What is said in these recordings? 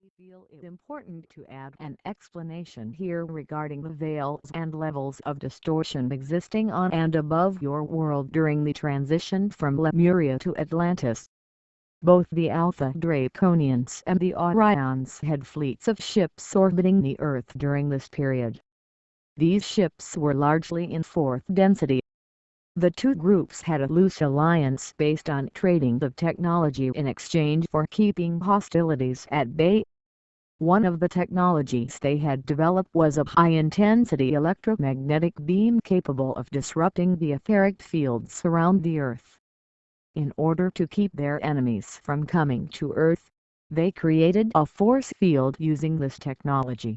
We feel it important to add an explanation here regarding the veils and levels of distortion existing on and above your world during the transition from Lemuria to Atlantis. Both the Alpha Draconians and the Orions had fleets of ships orbiting the Earth during this period. These ships were largely in fourth density. The two groups had a loose alliance based on trading of technology in exchange for keeping hostilities at bay. One of the technologies they had developed was a high-intensity electromagnetic beam capable of disrupting the etheric fields around the Earth. In order to keep their enemies from coming to Earth, they created a force field using this technology.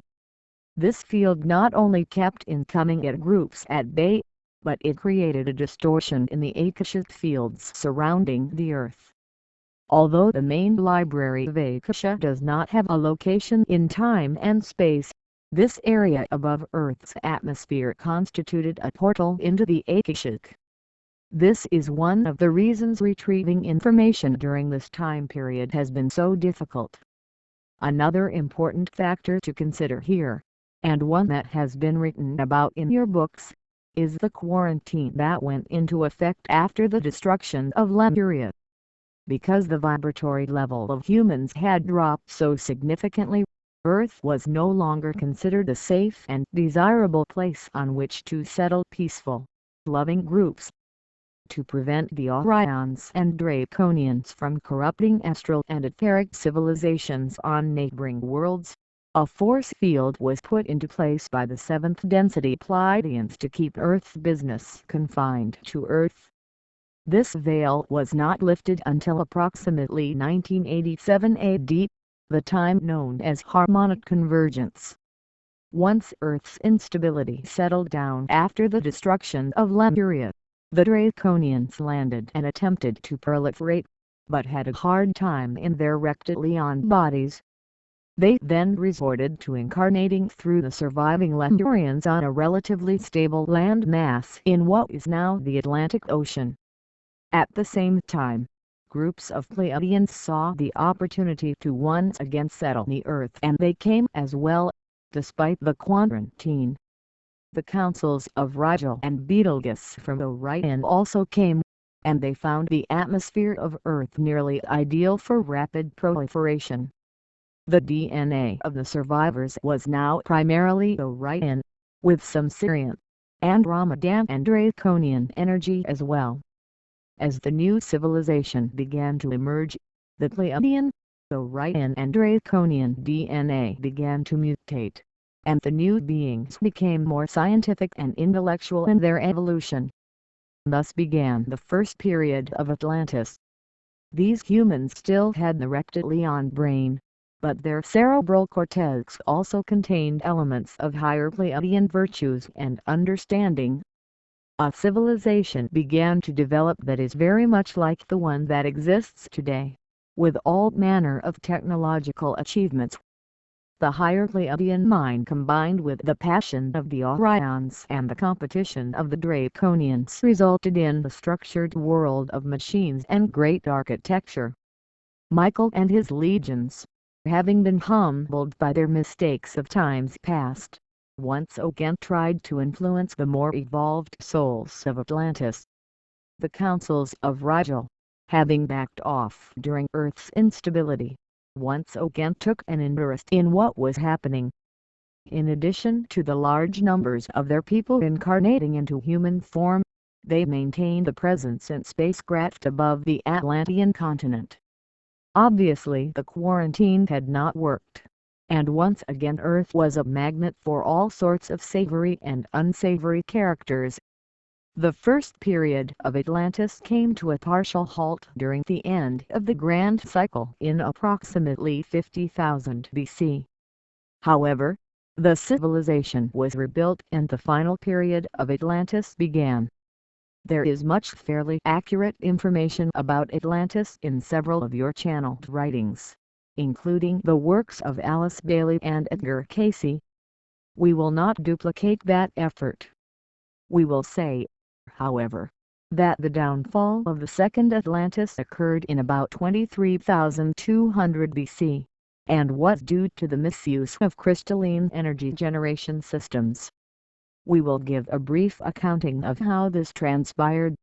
This field not only kept incoming groups at bay, but it created a distortion in the Akashic fields surrounding the Earth. Although the main library of Akasha does not have a location in time and space, this area above Earth's atmosphere constituted a portal into the Akashic. This is one of the reasons retrieving information during this time period has been so difficult. Another important factor to consider here, and one that has been written about in your books, is the quarantine that went into effect after the destruction of Lemuria. Because the vibratory level of humans had dropped so significantly, Earth was no longer considered a safe and desirable place on which to settle peaceful, loving groups. To prevent the Orions and Draconians from corrupting astral and etheric civilizations on neighboring worlds, a force field was put into place by the 7th density Pleiadians to keep Earth's business confined to Earth. This veil was not lifted until approximately 1987 AD, the time known as harmonic convergence. Once Earth's instability settled down after the destruction of Lemuria, the Draconians landed and attempted to proliferate, but had a hard time in their reptilian bodies. They then resorted to incarnating through the surviving Lemurians on a relatively stable land mass in what is now the Atlantic Ocean. At the same time, groups of Pleiadians saw the opportunity to once again settle the Earth, and they came as well, despite the quarantine. The councils of Rigel and Betelgeuse from Orion also came, and they found the atmosphere of Earth nearly ideal for rapid proliferation. The DNA of the survivors was now primarily Orion, with some Sirian, Andromedan and Draconian energy as well. As the new civilization began to emerge, the Pleiadian, Orion and Draconian DNA began to mutate, and the new beings became more scientific and intellectual in their evolution. Thus began the first period of Atlantis. These humans still had the reptilian brain, but their cerebral cortex also contained elements of higher Pleiadian virtues and understanding. A civilization began to develop that is very much like the one that exists today, with all manner of technological achievements. The higher Pleiadian mind combined with the passion of the Orions and the competition of the Draconians resulted in the structured world of machines and great architecture. Michael and his legions, having been humbled by their mistakes of times past, once again tried to influence the more evolved souls of Atlantis. The councils of Rigel, having backed off during Earth's instability, once again took an interest in what was happening. In addition to the large numbers of their people incarnating into human form, they maintained a presence in spacecraft above the Atlantean continent. Obviously the quarantine had not worked, and once again Earth was a magnet for all sorts of savory and unsavory characters. The first period of Atlantis came to a partial halt during the end of the Grand Cycle in approximately 50,000 BC. However, the civilization was rebuilt and the final period of Atlantis began. There is much fairly accurate information about Atlantis in several of your channeled writings, including the works of Alice Bailey and Edgar Cayce. We will not duplicate that effort. We will say, however, that the downfall of the Second Atlantis occurred in about 23,200 BC. and was due to the misuse of crystalline energy generation systems. We will give a brief accounting of how this transpired.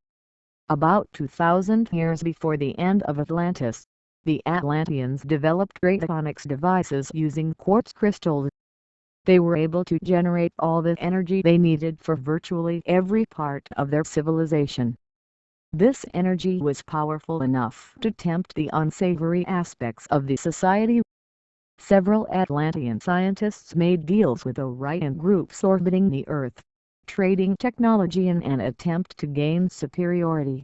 About 2,000 years before the end of Atlantis, the Atlanteans developed radionics devices using quartz crystals. They were able to generate all the energy they needed for virtually every part of their civilization. This energy was powerful enough to tempt the unsavory aspects of the society. Several Atlantean scientists made deals with Orion groups orbiting the Earth, trading technology in an attempt to gain superiority.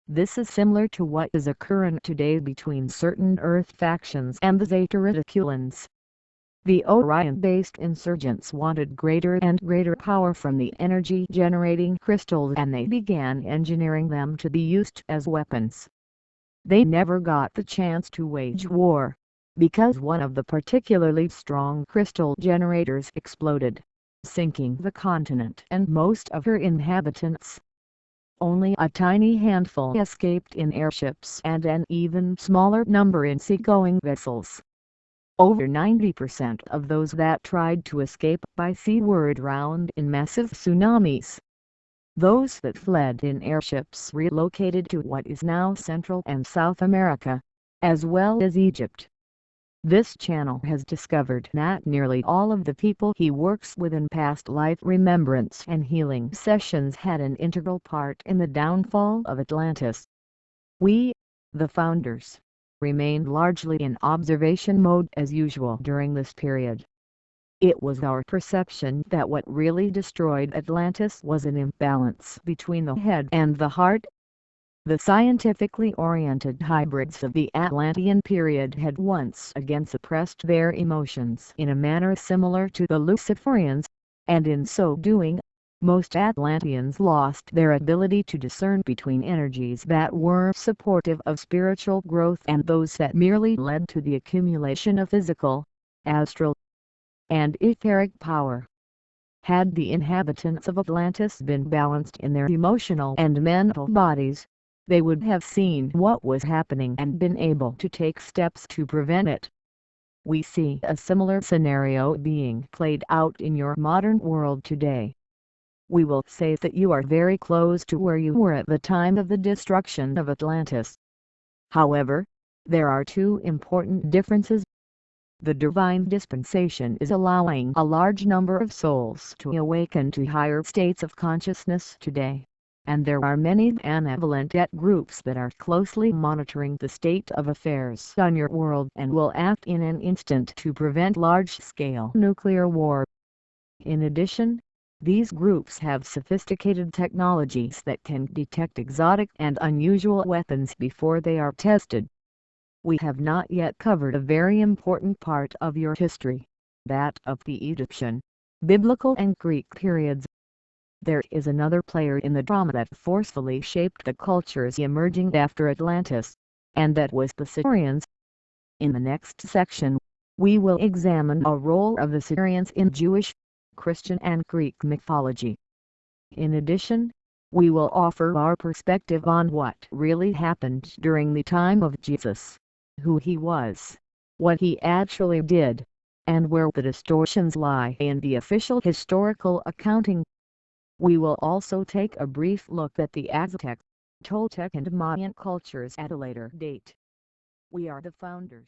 This is similar to what is occurring today between certain Earth factions and the Zeta Reticulans. The Orion-based insurgents wanted greater and greater power from the energy-generating crystals, and they began engineering them to be used as weapons. They never got the chance to wage war, because one of the particularly strong crystal generators exploded, sinking the continent and most of her inhabitants. Only a tiny handful escaped in airships and an even smaller number in seagoing vessels. Over 90% of those that tried to escape by sea were drowned in massive tsunamis. Those that fled in airships relocated to what is now Central and South America, as well as Egypt. This channel has discovered that nearly all of the people he works with in past life remembrance and healing sessions had an integral part in the downfall of Atlantis. We, the founders, remained largely in observation mode as usual during this period. It was our perception that what really destroyed Atlantis was an imbalance between the head and the heart. The scientifically oriented hybrids of the Atlantean period had once again suppressed their emotions in a manner similar to the Luciferians, and in so doing, most Atlanteans lost their ability to discern between energies that were supportive of spiritual growth and those that merely led to the accumulation of physical, astral, and etheric power. Had the inhabitants of Atlantis been balanced in their emotional and mental bodies, they would have seen what was happening and been able to take steps to prevent it. We see a similar scenario being played out in your modern world today. We will say that you are very close to where you were at the time of the destruction of Atlantis. However, there are two important differences. The divine dispensation is allowing a large number of souls to awaken to higher states of consciousness today, and there are many benevolent groups that are closely monitoring the state of affairs on your world and will act in an instant to prevent large-scale nuclear war. In addition, these groups have sophisticated technologies that can detect exotic and unusual weapons before they are tested. We have not yet covered a very important part of your history, that of the Egyptian, Biblical and Greek periods. There is another player in the drama that forcefully shaped the cultures emerging after Atlantis, and that was the Syrians. In the next section, we will examine a role of the Syrians in Jewish, Christian and Greek mythology. In addition, we will offer our perspective on what really happened during the time of Jesus, who he was, what he actually did, and where the distortions lie in the official historical accounting. We will also take a brief look at the Aztec, Toltec and Mayan cultures at a later date. We are the founders.